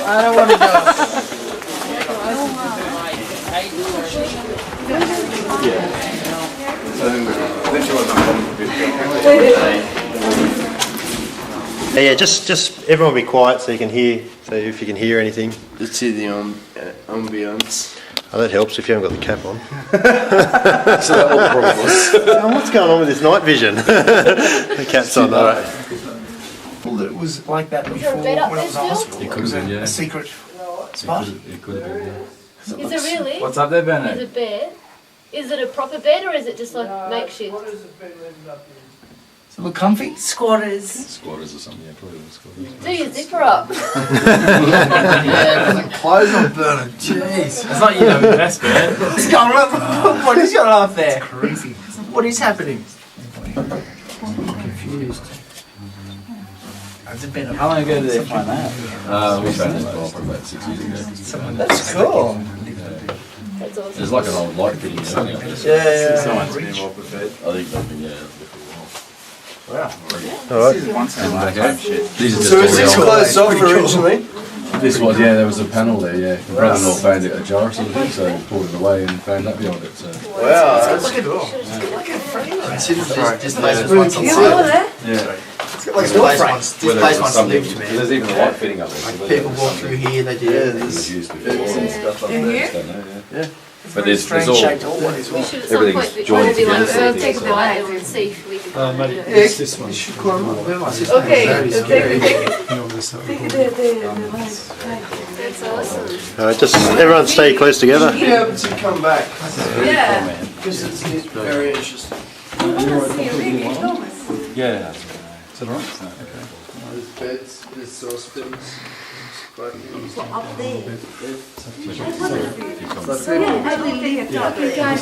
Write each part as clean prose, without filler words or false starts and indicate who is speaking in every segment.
Speaker 1: I don't want to go.
Speaker 2: Yeah, just everyone be quiet so you can hear. So if you can hear anything,
Speaker 3: Just hear the ambience.
Speaker 2: oh, that helps if you haven't got the cap on.
Speaker 3: So that all the problem was.
Speaker 2: Oh, what's going on with this night vision? The cap's on. All right.
Speaker 1: Well, it was like that before when I was at hospital. It was a secret spot.
Speaker 4: It could have been, yeah.
Speaker 5: Is it really?
Speaker 4: What's up there, Bernard?
Speaker 5: Is it bed? Is it a proper bed or is it just like makeshift?
Speaker 1: Does it look comfy?
Speaker 6: Squatters.
Speaker 4: Squatters or something, yeah, probably squatters.
Speaker 5: Do your zipper up.
Speaker 1: Yeah, clothes on burner. Jeez.
Speaker 4: It's not you know the best, man.
Speaker 1: What's going on? What is going on up there? Crazy. What is happening? Confused. It's a bit of
Speaker 4: How long ago did they find that? We found it probably about 6 years ago.
Speaker 1: That's cool.
Speaker 5: That's awesome.
Speaker 4: There's like an old light fitting something up there.
Speaker 1: Yeah.
Speaker 3: Someone's been well prepared.
Speaker 4: I think they've been, yeah, there for a while.
Speaker 1: Wow.
Speaker 2: All right.
Speaker 4: Okay. These are
Speaker 3: So is this
Speaker 4: just all
Speaker 3: closed off originally?
Speaker 4: This was, yeah, there was a panel there, yeah. My brother-in-law found it ajar sort of thing, so he pulled it away and found that behind it, so.
Speaker 3: Wow, that's
Speaker 1: cool.
Speaker 3: just
Speaker 4: Yeah.
Speaker 1: Like it's nice ones. This place wants to live to me.
Speaker 4: There's even a light fitting up there.
Speaker 1: Like people walk through here, they do.
Speaker 3: Yeah,
Speaker 4: It was
Speaker 3: there's
Speaker 4: used before.
Speaker 3: stuff up
Speaker 6: In
Speaker 3: there.
Speaker 6: here?
Speaker 4: Don't know, yeah. But there's
Speaker 1: Strange
Speaker 4: all,
Speaker 1: shaped hallways as
Speaker 5: We
Speaker 1: well.
Speaker 5: should at some
Speaker 4: Everything's
Speaker 5: point
Speaker 4: joined
Speaker 5: be like,
Speaker 4: together,
Speaker 5: take a
Speaker 4: so-
Speaker 5: bite and see if we can find it.
Speaker 1: Yeah, this one. You should climb up. Where my sister
Speaker 6: Okay,
Speaker 1: is.
Speaker 6: take it. Take it there.
Speaker 5: That's awesome.
Speaker 2: All right, just everyone stay close together.
Speaker 3: Be able to come back
Speaker 6: Yeah.
Speaker 3: because it's very interesting.
Speaker 6: I want to see a ring. You told us.
Speaker 4: yeah. Is that all right? No, okay.
Speaker 3: There's beds, there's saucepans.
Speaker 6: Up there.
Speaker 3: So
Speaker 6: Yeah, I think they have got the guys.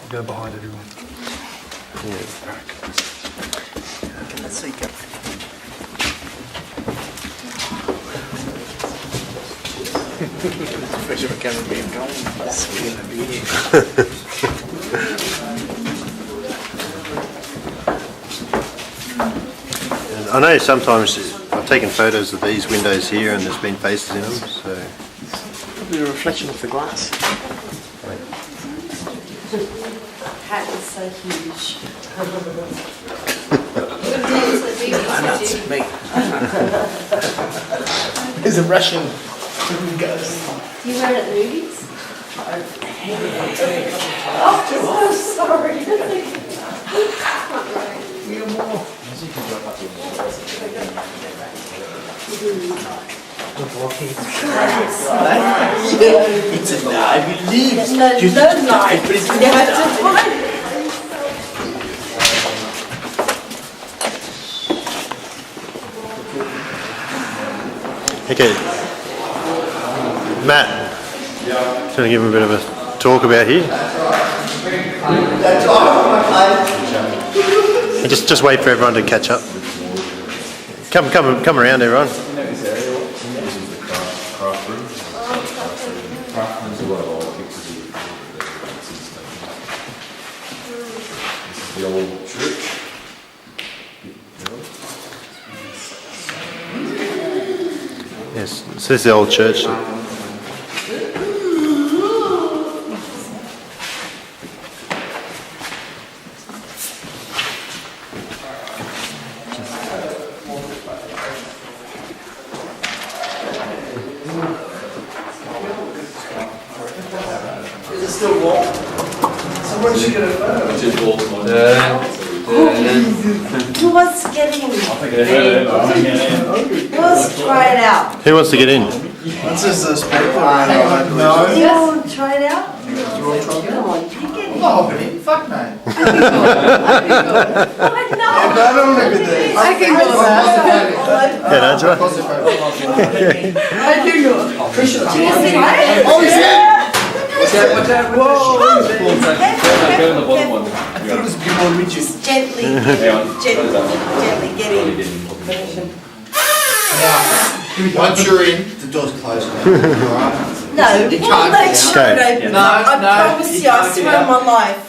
Speaker 1: Go behind everyone. Okay, let's see. Go. Especially if I can't be going. Skin the beer.
Speaker 2: I know sometimes I've taken photos of these windows here and there's been faces in them, so.
Speaker 1: Probably a reflection of the glass.
Speaker 6: Hat is so huge.
Speaker 1: That's me. There's a Russian ghost.
Speaker 5: Do you wear it at the movies?
Speaker 6: Oh, so sorry.
Speaker 1: We are more. It's a lie, I believe.
Speaker 6: No lie.
Speaker 1: But it's
Speaker 6: You have to find it.
Speaker 2: Okay. Matt, just going to give him a bit of a talk about here. And just wait for everyone to catch up. Come around, everyone.
Speaker 4: This is the craft room. There's a lot of old pictures of This is the old church.
Speaker 2: Yes, so this is the old church.
Speaker 3: Is it still warm? Someone should get a photo.
Speaker 4: Which is old one.
Speaker 6: Who wants to get in? Who wants to try it out?
Speaker 2: Who wants to get in?
Speaker 3: What's this paper?
Speaker 6: You want to try it out? Come on, you get in.
Speaker 1: Oh, fuck no.
Speaker 6: What? No.
Speaker 3: don't want to be there.
Speaker 6: I can go there.
Speaker 2: Yeah, that's right.
Speaker 6: I can go.
Speaker 3: Oh, is it?
Speaker 4: Watch out.
Speaker 3: Whoa.
Speaker 4: Go in the bottom one.
Speaker 3: I thought it was a bit more rigid.
Speaker 6: Just gently get in.
Speaker 3: Now, once you're in, the door's closed. Alright?
Speaker 6: No, we'll make sure it opens.
Speaker 3: No,
Speaker 6: I
Speaker 3: no,
Speaker 6: promise you, I
Speaker 3: can't do
Speaker 6: swear
Speaker 3: that.
Speaker 6: on my life.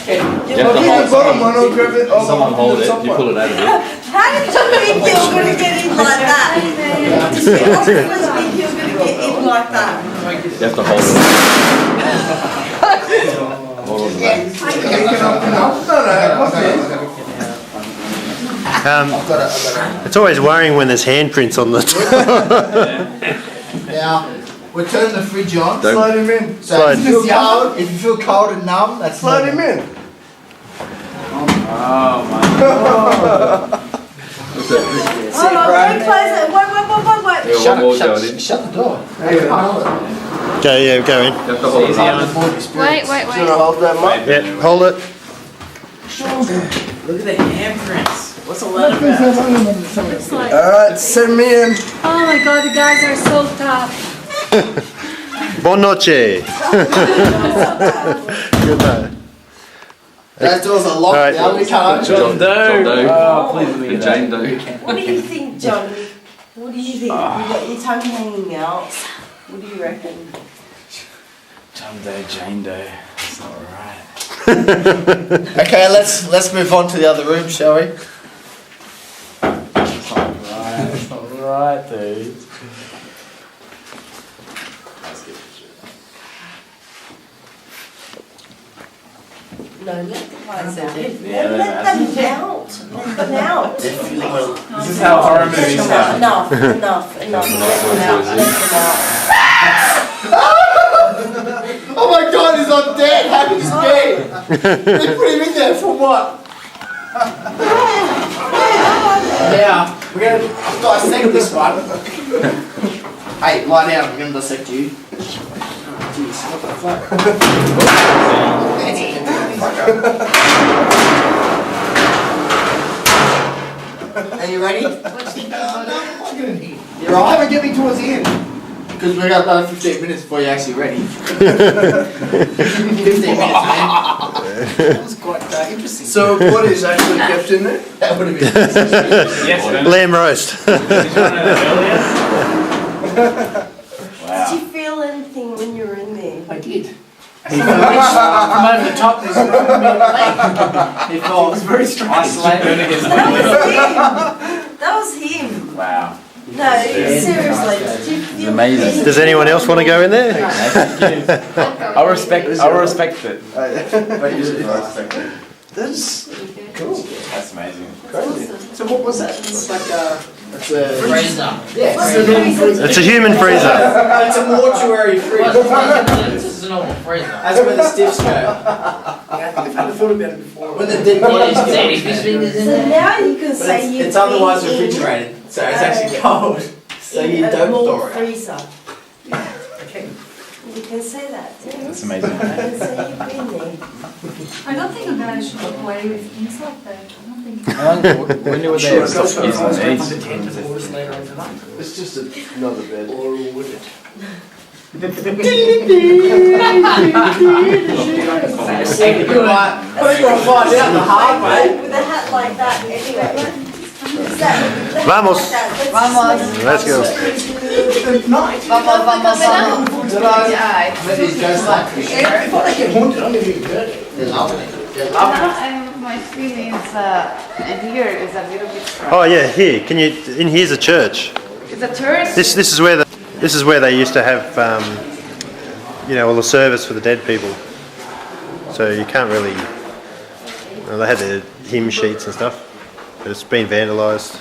Speaker 4: You have to
Speaker 3: Get the
Speaker 4: hold
Speaker 3: bottom one, I'll grab it. Oh,
Speaker 4: someone hold it, you pull it out of it.
Speaker 6: How did you think you were going to get in like that? How did you think you were going to get in like that?
Speaker 4: You have to hold it. Hold on to that.
Speaker 2: It's always worrying when there's handprints on the top.
Speaker 3: Now, we're turning the fridge on.
Speaker 4: Don't-
Speaker 3: Slide him in. So
Speaker 2: Slide.
Speaker 3: if you feel cold and numb, that's
Speaker 1: Slide him
Speaker 3: normal.
Speaker 1: in.
Speaker 6: Hold on, very close it. Wait.
Speaker 4: Yeah, one more going in.
Speaker 3: Shut the door.
Speaker 2: Go in.
Speaker 4: You have to hold it.
Speaker 5: Wait.
Speaker 1: Hold that mic.
Speaker 2: Yeah, hold it.
Speaker 7: Look at the handprints. What's all that about?
Speaker 5: Looks like.
Speaker 1: Alright, send me in.
Speaker 5: Oh my god, the guys are so tough.
Speaker 2: Bon noche. Good night.
Speaker 3: Those doors are locked
Speaker 2: Alright.
Speaker 3: now, we can't.
Speaker 4: John Doe.
Speaker 7: Oh, please let me
Speaker 4: And
Speaker 7: get
Speaker 4: Jane Doe.
Speaker 6: What do you think, Johnny? What do you think? You got your tongue hanging out. What do you reckon?
Speaker 7: John Doe, Jane Doe. That's not right.
Speaker 3: Okay, let's move on to the other room, shall we?
Speaker 7: That's not right. That's not right, dude.
Speaker 6: No, let the guys out.
Speaker 7: Yeah,
Speaker 6: Let them out. Let them out.
Speaker 7: This is how horror movies sound.
Speaker 6: Enough. Let them out. Let them out.
Speaker 3: Oh my god, he's not dead! How could this be? They put him in there for what? Now, we're gonna dissect this one. Hey, lie down, we're gonna dissect you. Jeez, what the fuck? Are you ready? You're all right, get me towards the end. Because we got another 15 minutes before you're actually ready. 15 minutes, man. That was quite interesting.
Speaker 1: So what is actually kept in there?
Speaker 3: That would have been
Speaker 7: Yes, man.
Speaker 2: Lamb roast.
Speaker 7: Did you want that earlier?
Speaker 6: Did you feel anything when you were in there?
Speaker 3: I did. From over the top, there's a leg. It was very strong.
Speaker 7: Isolated against
Speaker 6: That
Speaker 7: my
Speaker 6: was him.
Speaker 7: Wow.
Speaker 6: No, seriously. Did you feel
Speaker 4: amazing.
Speaker 6: anything?
Speaker 2: Does anyone else want to go in there?
Speaker 7: I respect it.
Speaker 1: That's cool.
Speaker 7: That's amazing.
Speaker 3: So what was that? It's like a
Speaker 7: Freezer.
Speaker 3: Yeah,
Speaker 2: It's a human freezer.
Speaker 3: it's a mortuary freezer.
Speaker 7: This is a normal freezer.
Speaker 3: That's where the stiffs go. I've thought about it before. When the dead bodies get
Speaker 6: So now you can say
Speaker 3: But
Speaker 6: you've
Speaker 3: it's otherwise
Speaker 6: been in
Speaker 3: refrigerated, so it's actually cold. So you
Speaker 6: a
Speaker 3: don't
Speaker 6: small
Speaker 3: store it.
Speaker 6: freezer.
Speaker 3: Okay.
Speaker 6: You can say that.
Speaker 7: That's amazing.
Speaker 6: You can say you've been there.
Speaker 5: I don't think a guy should play with things like that. I don't think.
Speaker 7: When you were there, it was
Speaker 1: It's just another bed.
Speaker 3: Or would it? We're going to find out the hard way.
Speaker 6: With a hat like that, anyway. Is that-
Speaker 2: Vamos.
Speaker 6: like that,
Speaker 2: Let's go.
Speaker 3: Maybe these ghosts like fish. If I get haunted, I'm going to be murdered. They're loving it. They're loving it.
Speaker 8: My feelings here is a little bit strong.
Speaker 2: Oh yeah, here. Can you? In here's a church.
Speaker 8: It's a tourist.
Speaker 2: This is where they used to have all the service for the dead people. So you can't really. Well, they had the hymn sheets and stuff, but it's been vandalised.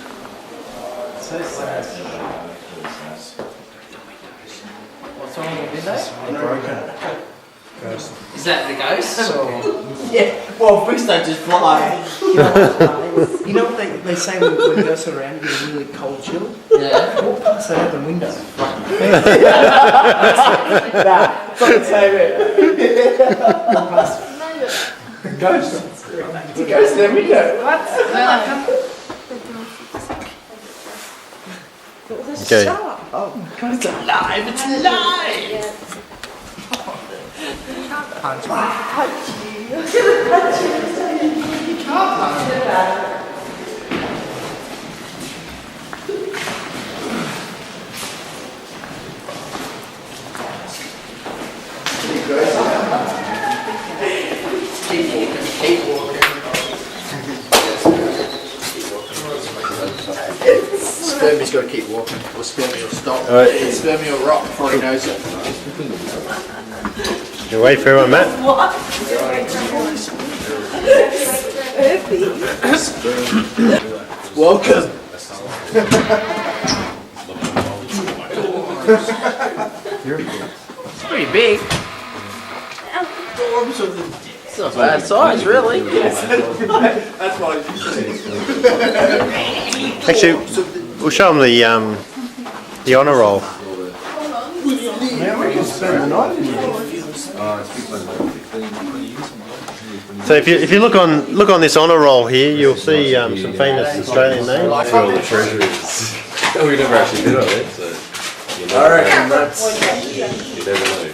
Speaker 7: so sad.
Speaker 3: What's wrong with the windows? They're broken.
Speaker 7: Is that the ghost?
Speaker 3: Yeah, well, fish don't just fly.
Speaker 1: You know what they say when ghosts are around, you get a really cold chill?
Speaker 7: Yeah.
Speaker 1: Walk past that out the window.
Speaker 3: Nah, it's not the same. Ghosts. It goes to the window.
Speaker 2: Okay.
Speaker 3: Oh, God, it's alive! It's alive! Punch you. You can't punch it. Keep walking. Spermie's got to keep walking, or Spermie will stop.
Speaker 2: Alright.
Speaker 3: Spermie will rot before he knows it.
Speaker 2: You wait for everyone, Matt.
Speaker 3: Welcome. It's pretty big. It's not bad size, really. That's why.
Speaker 2: Actually, we'll show them the honour roll.
Speaker 1: Yeah, we can spend the night in here.
Speaker 2: So if you look on this honour roll here, you'll see some famous Australian names.
Speaker 4: Where all the treasure is. Oh, we never actually did it, so
Speaker 3: I reckon that's.
Speaker 4: you never know.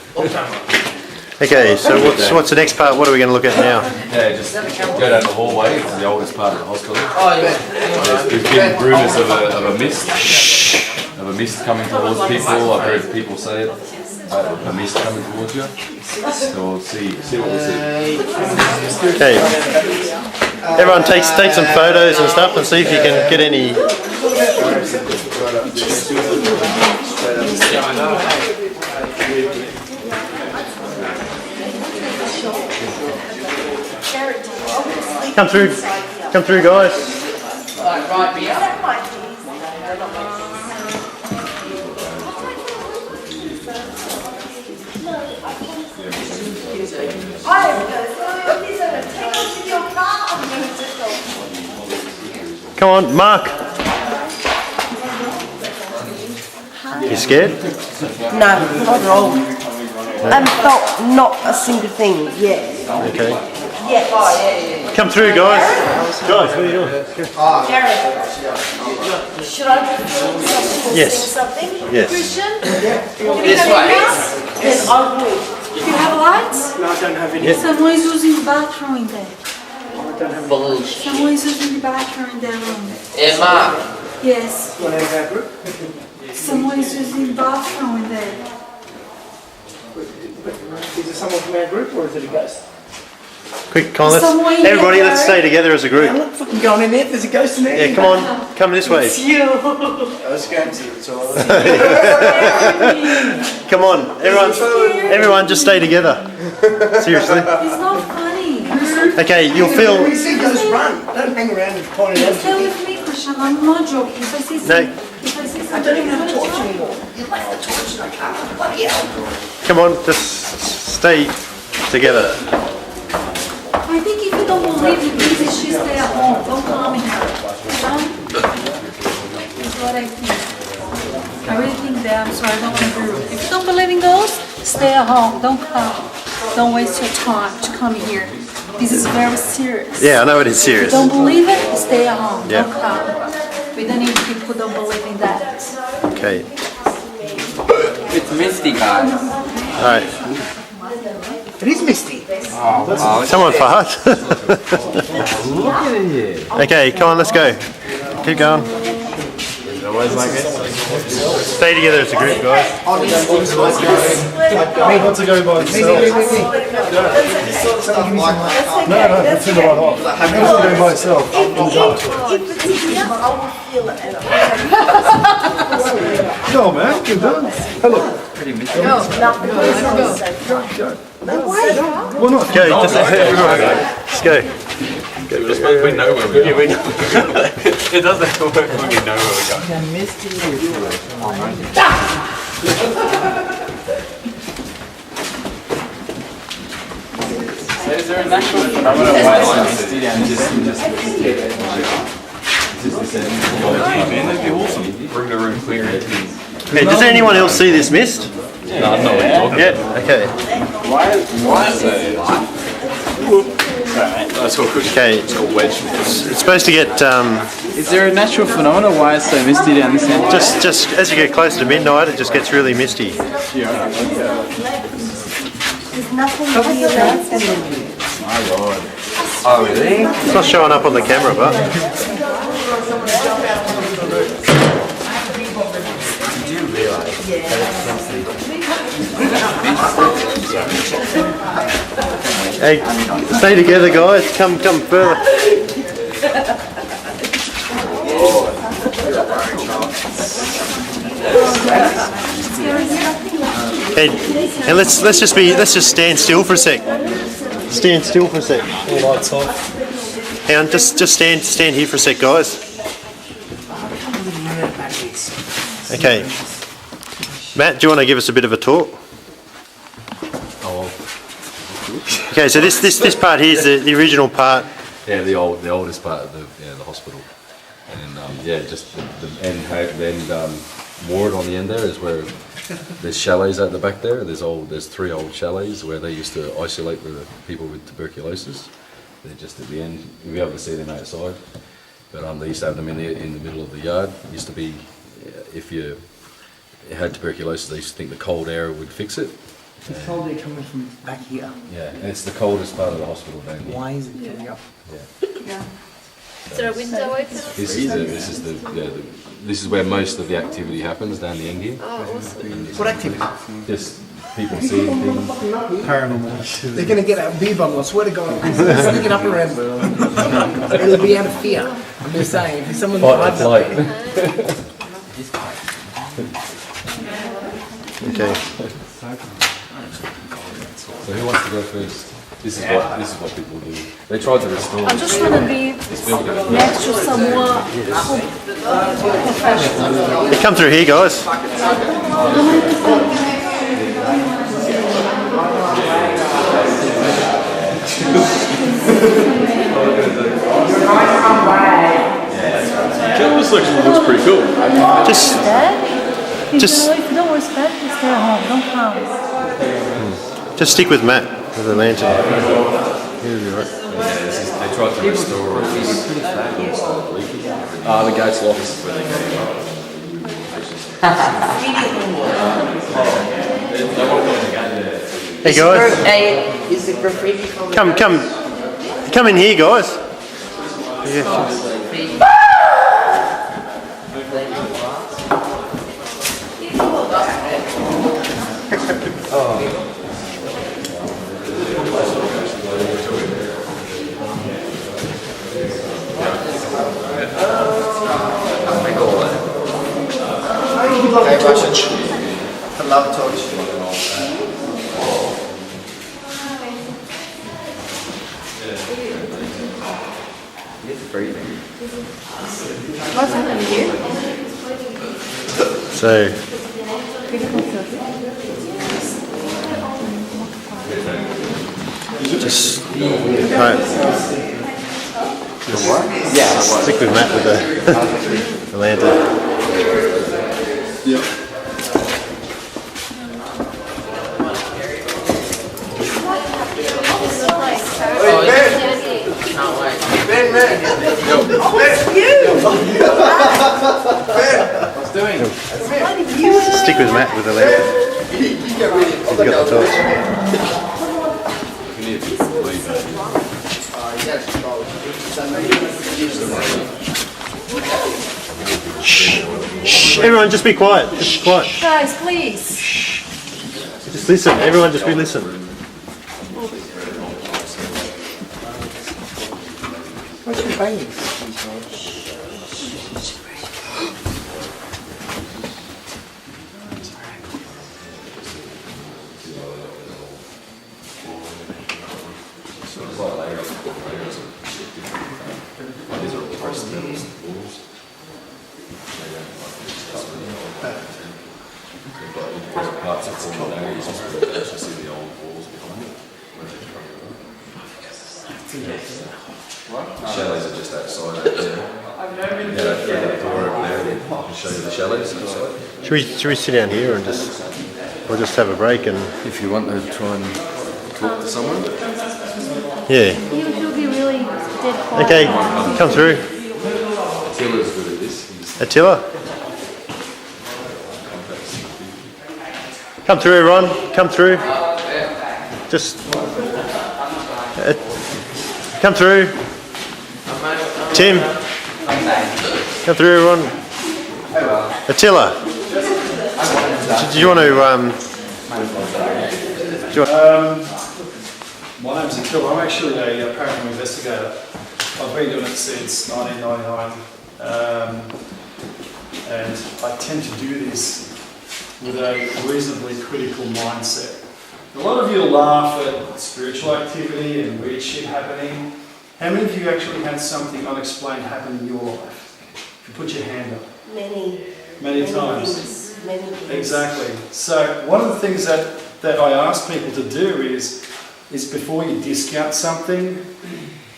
Speaker 2: Okay, so what's the next part? What are we going to look at now?
Speaker 4: Yeah, just go down the hallway. It's the oldest part of the hospital.
Speaker 3: Oh, yeah.
Speaker 4: There's been rumours of a mist coming towards people. I've heard people say it. A mist coming towards you. So we'll see what we see.
Speaker 2: Okay, everyone take some photos and stuff and see if you can get any. Come through, guys.
Speaker 3: Right, be up.
Speaker 2: Come on, Mark. You scared?
Speaker 6: No, not at all. Not a single thing. Yeah.
Speaker 2: Okay.
Speaker 6: Yeah. Oh, yeah.
Speaker 2: Come through, guys. Guys, what are you doing?
Speaker 6: Gary, should I be filming
Speaker 2: Yes.
Speaker 6: something?
Speaker 2: Yes.
Speaker 3: This way.
Speaker 6: Yes, I will.
Speaker 9: Do you have lights?
Speaker 1: No, I don't have any.
Speaker 9: Someone's using the bathroom in there.
Speaker 1: I don't have
Speaker 3: Bullshit.
Speaker 9: Someone's using the bathroom in their room.
Speaker 3: Yeah, Mark.
Speaker 9: Yes.
Speaker 1: one of our group.
Speaker 9: Someone's using the bathroom in there.
Speaker 1: Is it someone from our group or is it a ghost?
Speaker 2: Quick, come on,
Speaker 9: Somewhere in
Speaker 2: everybody,
Speaker 9: there.
Speaker 2: let's stay together as a group.
Speaker 1: I'm not fucking going in there. There's a ghost in there.
Speaker 2: Yeah, come on, come this way.
Speaker 1: I was going to. It's all right.
Speaker 2: Come on, everyone, just stay together. Seriously.
Speaker 9: It's not funny.
Speaker 2: Okay, you'll feel.
Speaker 1: When you see ghosts, run. Don't hang around and point it out.
Speaker 9: Stay with me, Christian. I'm not joking. If I see something, if I see
Speaker 1: I
Speaker 9: something,
Speaker 1: don't even
Speaker 9: I'm
Speaker 1: have a
Speaker 9: gonna
Speaker 1: torch
Speaker 9: tell you.
Speaker 1: anymore. You left the torch in the car. Bloody hell.
Speaker 2: Come on, just stay together.
Speaker 9: I think if you don't believe it, please you should stay at home. Don't come in here. That's what I think. I really think that. I'm sorry, I don't want to be rude. If you don't believe in ghosts, stay at home. Don't come. Don't waste your time to come here. This is very serious.
Speaker 2: Yeah, I know it is
Speaker 9: If
Speaker 2: serious.
Speaker 9: you don't believe it, stay at home.
Speaker 2: Yeah.
Speaker 9: Don't come. We don't need people who don't believe in that.
Speaker 2: Okay.
Speaker 7: It's misty, guys.
Speaker 2: All right.
Speaker 1: It is misty.
Speaker 2: Someone fart. Okay, come on, let's go. Keep going.
Speaker 4: Always like it.
Speaker 2: Stay together as a group, guys.
Speaker 1: Me want to go by myself. No, it's in the right half. I want to go by myself.
Speaker 6: If it's here, I will feel it.
Speaker 1: Go on, man. Good done. Hey, look. Why not?
Speaker 2: Go, just let's go.
Speaker 4: We know where we're going. It doesn't work when we know where we're going.
Speaker 7: Is there an actual phenomenon why it's misty down
Speaker 4: Man, that'd be awesome. Bring the room clear.
Speaker 2: Okay, does anyone else see this mist?
Speaker 4: No, I'm not really talking.
Speaker 2: Yeah. Okay.
Speaker 7: Why is it? Alright, that's all good.
Speaker 2: Okay,
Speaker 7: It's called wedge.
Speaker 2: it's supposed to get
Speaker 7: Is there a natural phenomenon why it's so misty down this end?
Speaker 2: just as you get closer to midnight, it just gets really misty.
Speaker 6: There's nothing here that's
Speaker 7: My lord.
Speaker 4: Oh, really?
Speaker 2: It's not showing up on the camera, but hey, stay together, guys. Come further. Hey, and let's just stand still for a sec. Stand still for a sec.
Speaker 7: All lights off.
Speaker 2: Hang on, just stand here for a sec, guys. Okay. Matt, do you want to give us a bit of a talk? Okay, so this part here is the original part.
Speaker 4: Yeah, the oldest part of the hospital, and just the end ward on the end there is where there's chalets at the back there. There's 3 old chalets where they used to isolate the people with tuberculosis. They're just at the end. You'll be able to see them outside, but they used to have them in the middle of the yard. It used to be if you had tuberculosis, they used to think the cold air would fix it.
Speaker 3: The cold air coming from back here.
Speaker 4: Yeah, and it's the coldest part of the hospital down here.
Speaker 3: Why is it coming up?
Speaker 5: Is there a window open?
Speaker 4: This is where most of the activity happens down the end here.
Speaker 5: Oh, awesome.
Speaker 3: What activity?
Speaker 4: Just people seeing things.
Speaker 3: Paranormal. They're going to get a beer bottle, I swear to God. Sneak it up around. It'll be out of fear. I'm just saying, if someone hides up there.
Speaker 2: Okay.
Speaker 4: So who wants to go first? This is what people do. They try to restore.
Speaker 9: I just want to be next to someone professional.
Speaker 2: Hey, come through here, guys.
Speaker 7: This looks pretty cool.
Speaker 9: If you don't respect, you stay at home. Don't come.
Speaker 2: Just stick with Matt with the lantern. He'll be right.
Speaker 4: They try to restore.
Speaker 7: The gate's locked.
Speaker 2: Hey guys,
Speaker 6: Is the graffiti from
Speaker 2: come in here, guys. Yeah.
Speaker 3: Okay, Russian. I love torch.
Speaker 8: What's happening here?
Speaker 2: So, just right. Stick with Matt with the lantern.
Speaker 7: Yep.
Speaker 2: Stick with Matt with the lantern. He's got the torch. Shh. Shh. Everyone, just be quiet. Just be quiet.
Speaker 9: Guys, please.
Speaker 2: Just listen. Everyone, just be listen.
Speaker 3: What's your banging?
Speaker 4: Parts of the areas, you see the old walls behind it. The chalets are just outside over there. Yeah, that door over there, I'll show you the chalets outside.
Speaker 2: Should we sit down here and just have a break and
Speaker 4: If you want to try and talk to someone.
Speaker 2: yeah. Okay, come through.
Speaker 4: Attila's good at this.
Speaker 2: Attila? Come through, Ron. Come through. Just... come through. Tim. Come through, Ron. Attila. Do you want to...
Speaker 10: My name's Attila. I'm actually a paranormal investigator. I've been doing it since 1999, and I tend to do this with a reasonably critical mindset. A lot of you laugh at spiritual activity and weird shit happening. How many of you actually had something unexplained happen in your life? If you put your hand up. Many times.
Speaker 6: Many things.
Speaker 10: Exactly. So one of the things that I ask people to do is before you discount something,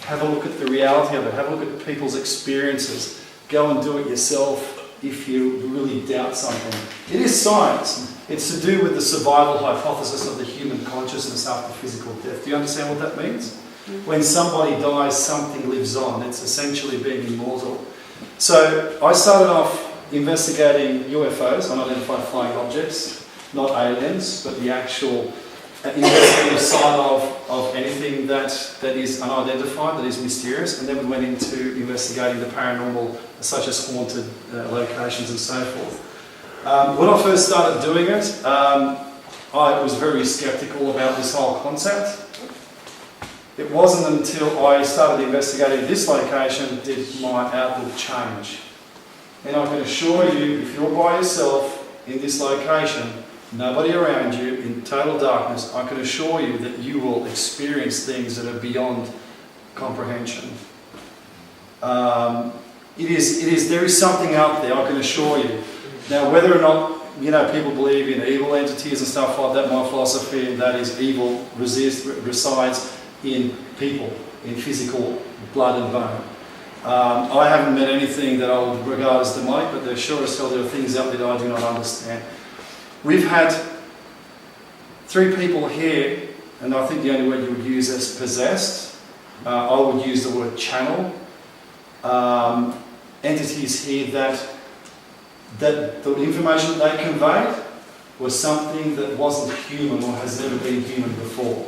Speaker 10: have a look at the reality of it, have a look at people's experiences, go and do it yourself if you really doubt something. It is science. It's to do with the survival hypothesis of the human consciousness after physical death. Do you understand what that means? When somebody dies, something lives on. It's essentially being immortal. So I started off investigating UFOs, unidentified flying objects, not aliens, but the actual investigative side of anything that is unidentified, that is mysterious, and then we went into investigating the paranormal, such as haunted locations and so forth. When I first started doing it, I was very sceptical about this whole concept. It wasn't until I started investigating this location did my outlook change. And I can assure you, if you're by yourself in this location, nobody around you, in total darkness, I can assure you that you will experience things that are beyond comprehension. There is something out there, I can assure you. Now, whether or not people believe in evil entities and stuff like that, my philosophy that is evil resides in people, in physical blood and bone. I haven't met anything that I would regard as demonic, but there sure as hell there are things out there that I do not understand. We've had 3 people here, and I think the only word you would use is possessed. I would use the word channel. Entities here that the information that they conveyed was something that wasn't human or has never been human before.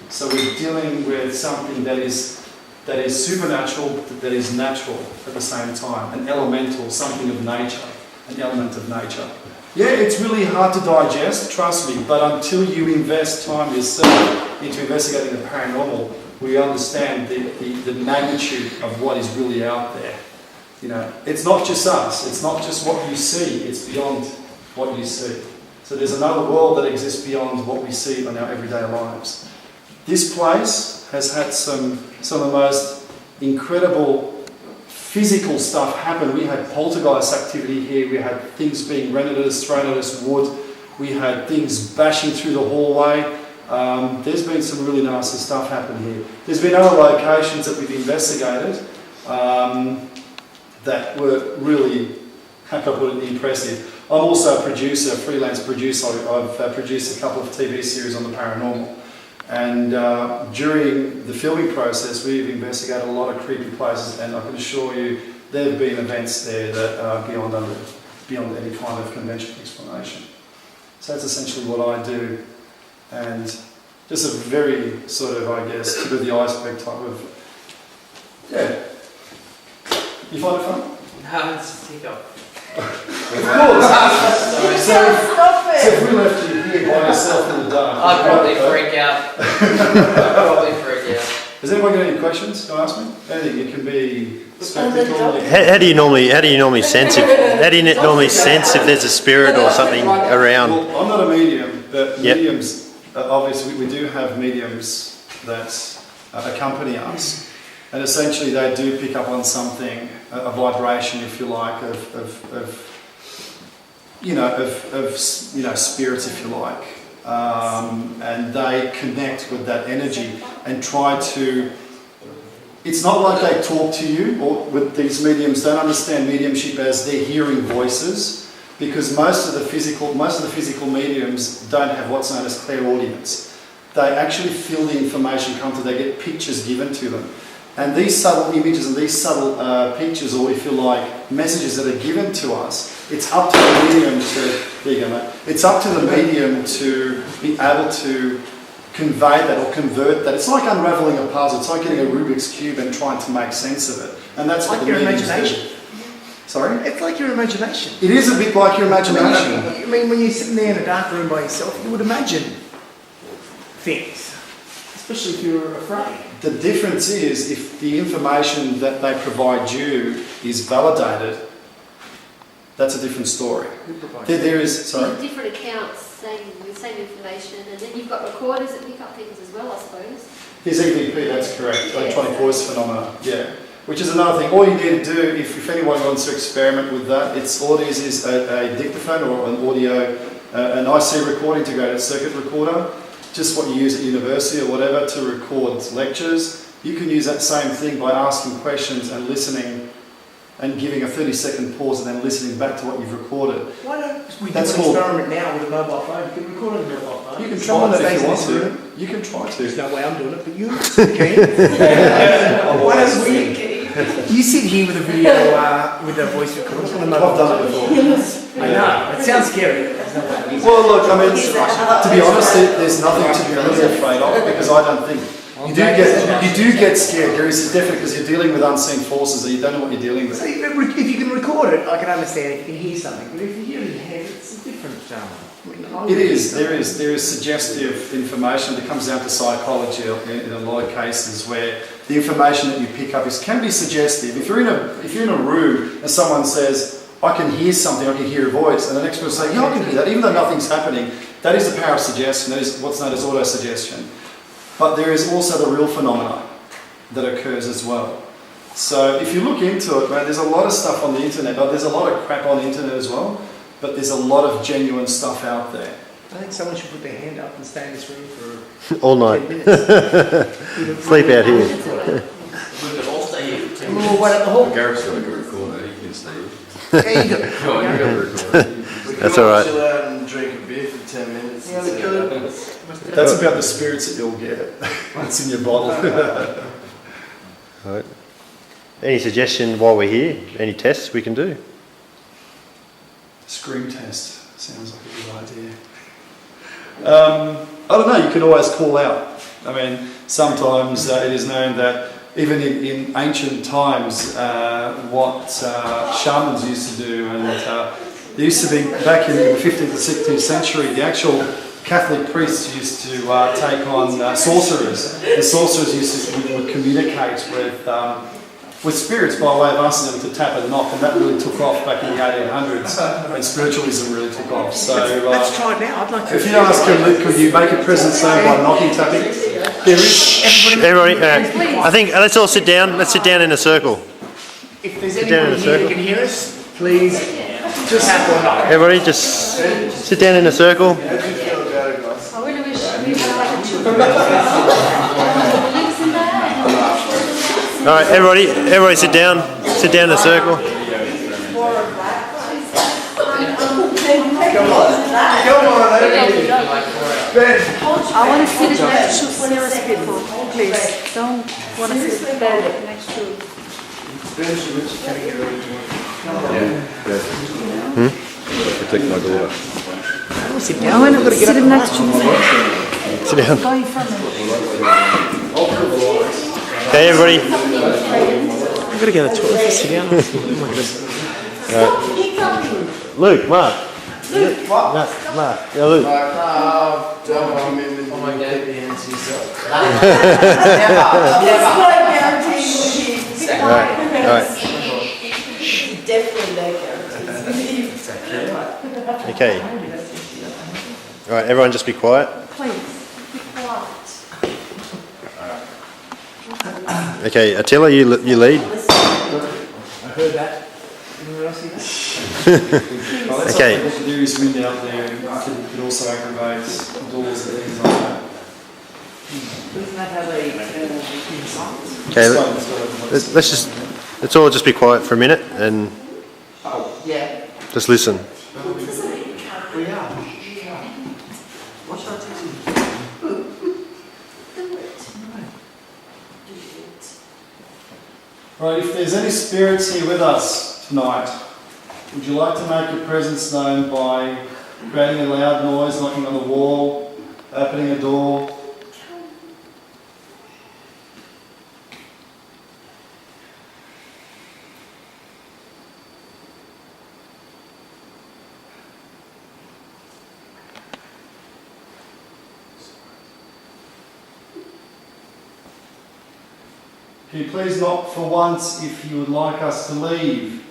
Speaker 10: So we're dealing with something that is supernatural, that is natural at the same time, an elemental, something of nature, an element of nature. Yeah, it's really hard to digest, trust me, but until you invest time yourself into investigating the paranormal, we understand the magnitude of what is really out there. It's not just us, it's not just what you see, it's beyond what you see. So there's another world that exists beyond what we see in our everyday lives. This place has had some of the most incredible physical stuff happen. We had poltergeist activity here, we had things being rendered at us, thrown at us, wood, we had things bashing through the hallway. There's been some really nasty stuff happen here. There's been other locations that we've investigated that were really, how can I put it, impressive. I'm also a producer, a freelance producer. I've produced a couple of TV series on the paranormal. And during the filming process, we've investigated a lot of creepy places, and I can assure you there have been events there that are beyond any kind of conventional explanation. So that's essentially what I do, and just a very sort of, I guess, tip of the iceberg type of, yeah. You find it fun?
Speaker 3: No, it's a hiccup.
Speaker 10: Of course.
Speaker 6: Stop it.
Speaker 10: So if we left you here by yourself in the dark,
Speaker 3: I'd probably freak out.
Speaker 10: Has anyone got any questions to ask me? Anything. It can be spectacle.
Speaker 2: How do you normally sense if there's a spirit or something around?
Speaker 10: Well, I'm not a medium, but mediums, obviously we do have mediums that accompany us, and essentially they do pick up on something, a vibration, if you like, of spirits, if you like. And they connect with that energy and try to. It's not like they talk to you, or with these mediums don't understand mediumship as they're hearing voices, because most of the physical mediums don't have what's known as clairaudience. They actually feel the information come to. They get pictures given to them, And these subtle images and these subtle pictures, or if you like, messages that are given to us, it's up to the medium to, there you go, mate. It's up to the medium to be able to convey that or convert that. It's like unravelling a puzzle. It's like getting a Rubik's Cube and trying to make sense of it. And that's what
Speaker 1: like
Speaker 10: the
Speaker 1: your
Speaker 10: mediums
Speaker 1: imagination.
Speaker 10: do. Sorry?
Speaker 1: It's like your imagination.
Speaker 10: It is a bit like your imagination.
Speaker 1: I mean, when you're sitting there in a dark room by yourself, you would imagine things, especially if you're afraid.
Speaker 10: The difference is if the information that they provide you is validated, that's a different story. There is, sorry?
Speaker 5: Different accounts saying the same information, and then you've got recorders that pick up things as well, I suppose.
Speaker 10: There's EVP, that's correct, electronic voice phenomena, yeah. Which is another thing. All you need to do, if anyone wants to experiment with that, all it is a dictaphone or an audio, an IC recorder, integrated circuit recorder, just what you use at university or whatever to record lectures. You can use that same thing by asking questions and listening and giving a 30-second pause and then listening back to what you've recorded.
Speaker 1: Why don't we do
Speaker 10: That's
Speaker 1: an
Speaker 10: called-
Speaker 1: experiment now with a mobile phone? You can record on a mobile phone.
Speaker 10: You can
Speaker 1: Someone
Speaker 10: try it
Speaker 1: that
Speaker 10: if you want
Speaker 1: basically
Speaker 10: to. You can try
Speaker 1: There's
Speaker 10: to.
Speaker 1: no way I'm doing it, but you can. Why don't we? You sit here with a video, with a voice recorder on a mobile
Speaker 10: I've done it before.
Speaker 1: I know, it sounds scary. There's no way.
Speaker 10: Well, look, I mean, to be honest, there's nothing to be really afraid of because I don't think you do get scared. There is definitely because you're dealing with unseen forces that you don't know what you're dealing with.
Speaker 1: So if you can record it, I can understand if you can hear something. But if you hear it in your head, it's a different.
Speaker 10: It is. There is suggestive information that comes down to psychology in a lot of cases where the information that you pick up can be suggestive. If you're in a room and someone says, "I can hear something, I can hear a voice," and the next person says, "Yeah, I can hear that," even though nothing's happening, that is the power of suggestion. That is what's known as autosuggestion. But there is also the real phenomena that occurs as well. So if you look into it, man, there's a lot of stuff on the internet, but there's a lot of crap on the internet as well. But there's a lot of genuine stuff out there.
Speaker 1: I think someone should put their hand up and stay in this room for
Speaker 2: All night.
Speaker 1: 10 minutes.
Speaker 2: Sleep out here.
Speaker 3: We could all stay here for 10
Speaker 1: We'll
Speaker 3: minutes.
Speaker 1: wait at the hall.
Speaker 4: Gareth's got a good recorder, he can stay.
Speaker 1: There you go.
Speaker 4: Go on, you got the recorder.
Speaker 2: That's all right.
Speaker 7: Chill out and drink a beer for 10 minutes.
Speaker 1: Yeah,
Speaker 7: and
Speaker 1: we
Speaker 7: see
Speaker 1: could.
Speaker 7: what happens.
Speaker 10: That's about the spirits that you'll get once in your bottle.
Speaker 2: Right. Any suggestion while we're here? Any tests we can do?
Speaker 10: Scream test sounds like a good idea. I don't know, you can always call out. I mean, sometimes it is known that even in ancient times, what shamans used to do, and there used to be, back in the 15th and 16th century, the actual Catholic priests used to take on sorcerers. The sorcerers would communicate with spirits by way of asking them to tap and knock, and that really took off back in the 1800s when spiritualism really took off. So
Speaker 1: Let's try it now. I'd like to.
Speaker 10: if you ask him, could you make a present sound by knocking, tapping? There is.
Speaker 2: Everybody, I think let's all sit down. Let's sit down in a circle.
Speaker 1: If there's
Speaker 2: Sit down in
Speaker 1: anyone
Speaker 2: a
Speaker 1: here
Speaker 2: circle.
Speaker 1: that can hear us, please just tap or knock.
Speaker 2: Everybody, just sit down in a circle.
Speaker 5: I really wish we had like a children's links in there.
Speaker 2: All right, everybody, sit down. Sit down in a circle.
Speaker 6: Come on,
Speaker 9: I want to sit next to serious people, please. Don't want to sit bad next to.
Speaker 4: Protect my daughter.
Speaker 9: I want to sit next to you.
Speaker 2: Sit down.
Speaker 9: Go in front of me.
Speaker 2: Okay, everybody.
Speaker 1: I've got to go to the toilet. Sit down.
Speaker 2: Luke, Mark. Luke, Mark. Yeah, Luke.
Speaker 7: Don't come in and keep your hands to yourself.
Speaker 2: All right.
Speaker 6: Definitely no guarantees.
Speaker 2: Okay. All right, everyone, just be quiet.
Speaker 9: Please, be quiet.
Speaker 2: Okay, Attila, you lead.
Speaker 1: I heard that. Anyone else hear that?
Speaker 2: Okay.
Speaker 10: There is wind out there. It could also aggravate doors and things like that.
Speaker 1: Doesn't that have a silence?
Speaker 2: Okay, let's all just be quiet for a minute and
Speaker 1: Yeah.
Speaker 2: just listen.
Speaker 1: We are. What should I teach you?
Speaker 10: Right, if there's any spirits here with us tonight, would you like to make your presence known by creating a loud noise, knocking on the wall, opening a door? Can you please knock for once if you would like us to leave,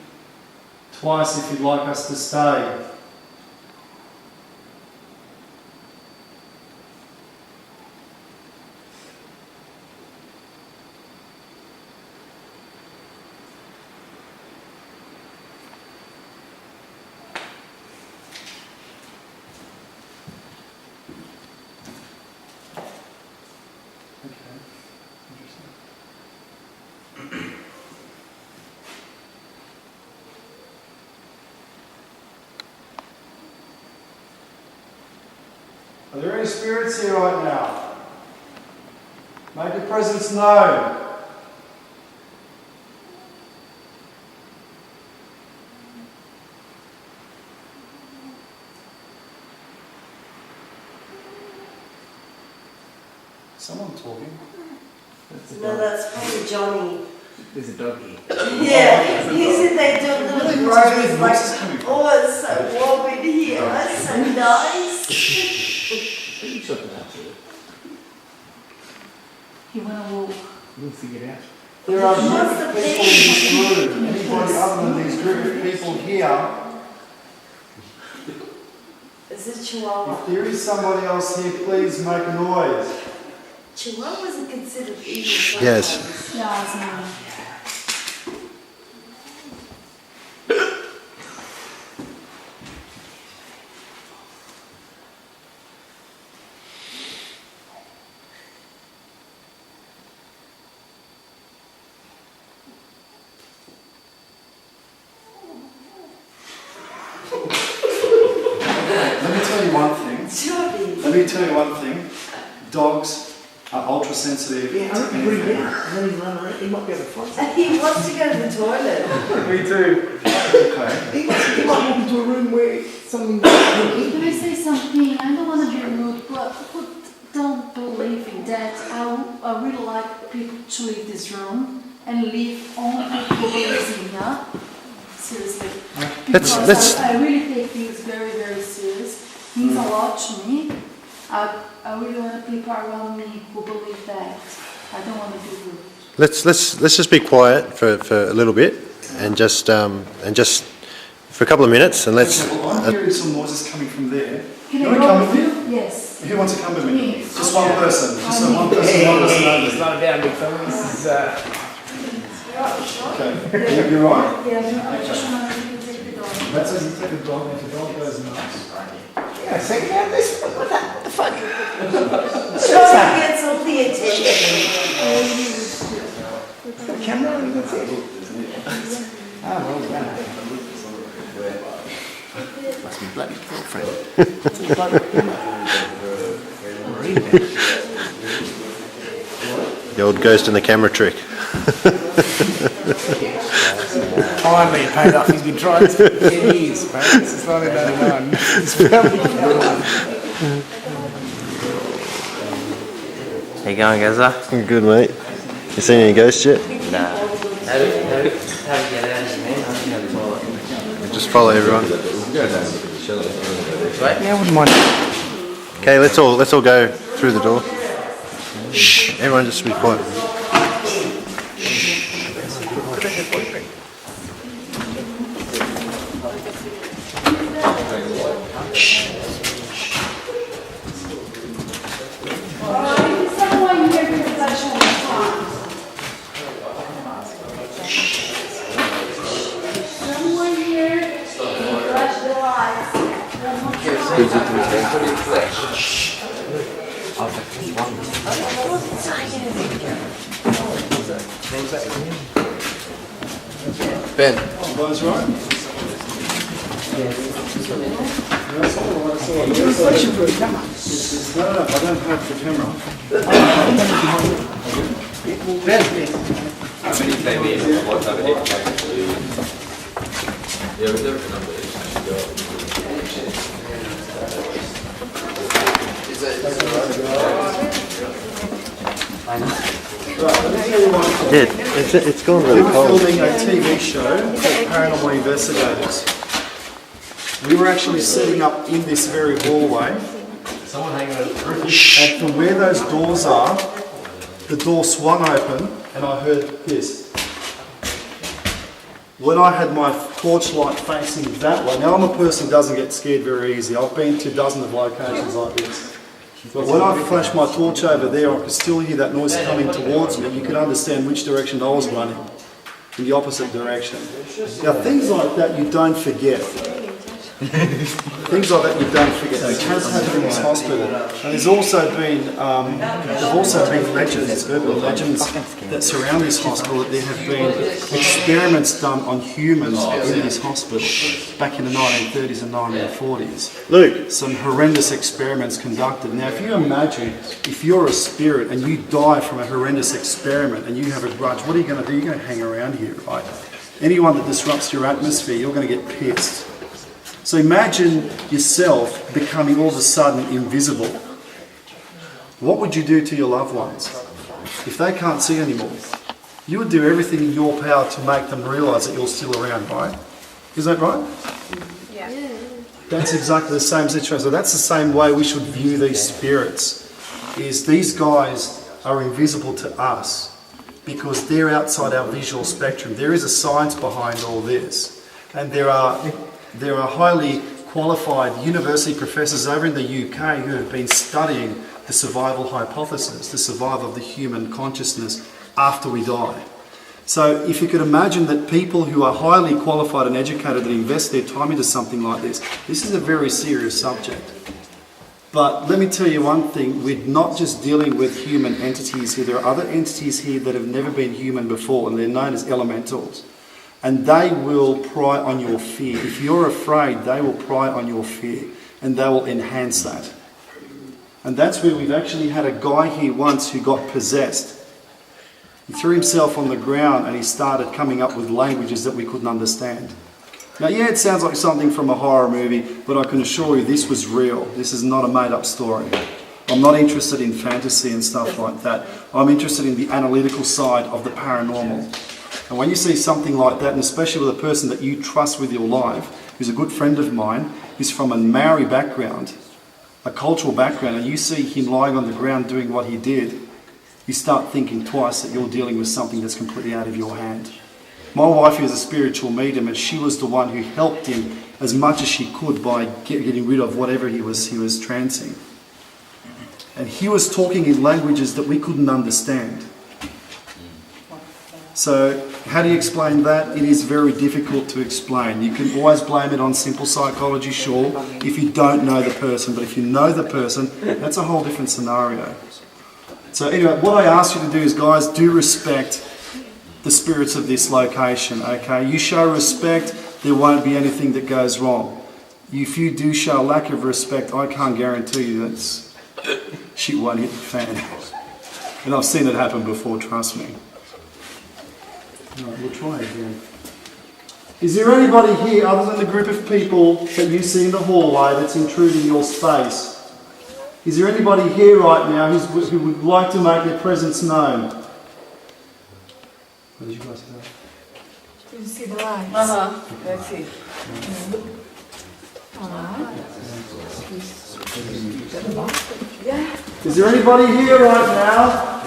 Speaker 10: twice if you'd like us to stay. Are there any spirits here right now? Make your presence known. Someone talking.
Speaker 6: No, that's probably Johnny.
Speaker 1: There's a dog here.
Speaker 6: Yeah, he said they do little groans like,
Speaker 10: voices coming from?
Speaker 6: oh, it's so warm in here, it's so nice.
Speaker 9: You want to walk?
Speaker 1: We'll figure it out.
Speaker 10: There are
Speaker 6: What's
Speaker 10: many
Speaker 6: the
Speaker 10: people in this room. Anybody other than these group of people here,
Speaker 6: Is it Chihuahua?
Speaker 10: if there is somebody else here, please make a noise.
Speaker 6: Chihuahuas are considered evil.
Speaker 2: Yes.
Speaker 9: Yeah, it's not.
Speaker 10: Let me tell you one thing.
Speaker 6: Johnny.
Speaker 10: Let me tell you one thing. Dogs are ultra sensitive
Speaker 1: Yeah, I
Speaker 10: to
Speaker 1: reckon put him
Speaker 10: anything.
Speaker 1: down and then he's run around. He might be able to find something.
Speaker 6: And he wants to go to the toilet.
Speaker 10: Me too. Okay.
Speaker 1: He might walk into a room where something's cooking.
Speaker 9: Can I say something? I don't want to be rude, but don't believe in that. I really like people to leave this room and leave only people who believe in here. Seriously. Because
Speaker 2: Let's-
Speaker 9: I really take things very, very serious. It means a lot to me. I really want people around me who believe that. I don't want to be rude.
Speaker 2: Let's just be quiet for a little bit and just for a couple of minutes and let's.
Speaker 10: Okay, well, I'm hearing some noises coming from there.
Speaker 9: Can
Speaker 10: You
Speaker 9: I
Speaker 10: want to
Speaker 9: go
Speaker 10: come with
Speaker 9: with
Speaker 10: me?
Speaker 9: you? Yes.
Speaker 10: Who wants to come with me?
Speaker 9: Me.
Speaker 10: Just one person. Just one person.
Speaker 1: Hey,
Speaker 10: One person
Speaker 1: it's
Speaker 10: only.
Speaker 1: not about big fella. This is,
Speaker 10: Okay. You're right.
Speaker 9: Yeah, I just want to take the dog.
Speaker 10: That's as you take a dog. If the dog goes nuts.
Speaker 1: yeah, second hand this. What the fuck?
Speaker 6: Johnny gets all the attention.
Speaker 1: Camera on, that's it. Ah, well done. Must be bloody girlfriend.
Speaker 2: The old ghost in the camera trick.
Speaker 1: Finally, it paid off. He's been trying this for 10 years, mate. This is 1991. It's probably
Speaker 11: How you going, Gazza?
Speaker 2: Good, mate. You seen any ghosts yet?
Speaker 11: Nah. How do you get out of here, man? I'm going to the toilet.
Speaker 2: Just follow everyone.
Speaker 1: yeah, I wouldn't mind.
Speaker 2: Okay, let's all go through the door. Shh. Everyone just be quiet.
Speaker 9: Someone here can touch on the phone. Someone here touch the lights.
Speaker 3: Ben.
Speaker 10: Everyone's right?
Speaker 1: Reflection for the camera.
Speaker 10: No, I don't have the camera.
Speaker 3: Ben.
Speaker 4: He came in, I might have a head came to yeah, but there was a number that
Speaker 2: It's gone really
Speaker 10: We were
Speaker 2: cold.
Speaker 10: filming a TV show called Paranormal Investigators. We were actually setting up in this very hallway.
Speaker 4: someone hanging out the roof.
Speaker 10: And from where those doors are, the door swung open and I heard this. When I had my torch light facing that way, now I'm a person who doesn't get scared very easy. I've been to dozens of locations like this. But when I flashed my torch over there, I could still hear that noise coming towards me. You could understand which direction I was running, in the opposite direction. Now things like that you don't forget. Things like that you don't forget. It has happened in this hospital. And there's also been legends, urban legends that surround this hospital, that there have been experiments done on humans in this hospital back in the 1930s and 1940s.
Speaker 2: Luke.
Speaker 10: Some horrendous experiments conducted. Now if you imagine, if you're a spirit and you die from a horrendous experiment and you have a grudge, what are you going to do? You're going to hang around here, right? Anyone that disrupts your atmosphere, you're going to get pissed. So imagine yourself becoming all of a sudden invisible. What would you do to your loved ones if they can't see anymore? You would do everything in your power to make them realise that you're still around, right? Is that right?
Speaker 8: Yeah.
Speaker 10: That's exactly the same situation. So that's the same way we should view these spirits, is these guys are invisible to us because they're outside our visual spectrum. There is a science behind all this. And there are highly qualified university professors over in the UK who have been studying the survival hypothesis, the survival of the human consciousness after we die. So if you could imagine that people who are highly qualified and educated that invest their time into something like this is a very serious subject. But let me tell you one thing, we're not just dealing with human entities here. There are other entities here that have never been human before, and they're known as elementals. And they will pry on your fear. If you're afraid, they will pry on your fear and they will enhance that. And that's where we've actually had a guy here once who got possessed. He threw himself on the ground and he started coming up with languages that we couldn't understand. Now, yeah, it sounds like something from a horror movie, but I can assure you this was real. This is not a made-up story. I'm not interested in fantasy and stuff like that. I'm interested in the analytical side of the paranormal. And when you see something like that, and especially with a person that you trust with your life, who's a good friend of mine, who's from a Maori background, a cultural background, and you see him lying on the ground doing what he did, you start thinking twice that you're dealing with something that's completely out of your hand. My wife is a spiritual medium, and she was the one who helped him as much as she could by getting rid of whatever he was trancing. And he was talking in languages that we couldn't understand. So how do you explain that? It is very difficult to explain. You can always blame it on simple psychology, sure, if you don't know the person. But if you know the person, that's a whole different scenario. So anyway, what I ask you to do is, guys, do respect the spirits of this location, okay? You show respect, there won't be anything that goes wrong. If you do show a lack of respect, I can't guarantee you that shit won't hit the fan. And I've seen it happen before, trust me. Right, we'll try again. Is there anybody here other than the group of people that you see in the hallway that's intruding your space? Is there anybody here right now who would like to make their presence known? What did you guys say?
Speaker 6: You see the lights?
Speaker 8: That's it.
Speaker 10: Is there anybody here right now?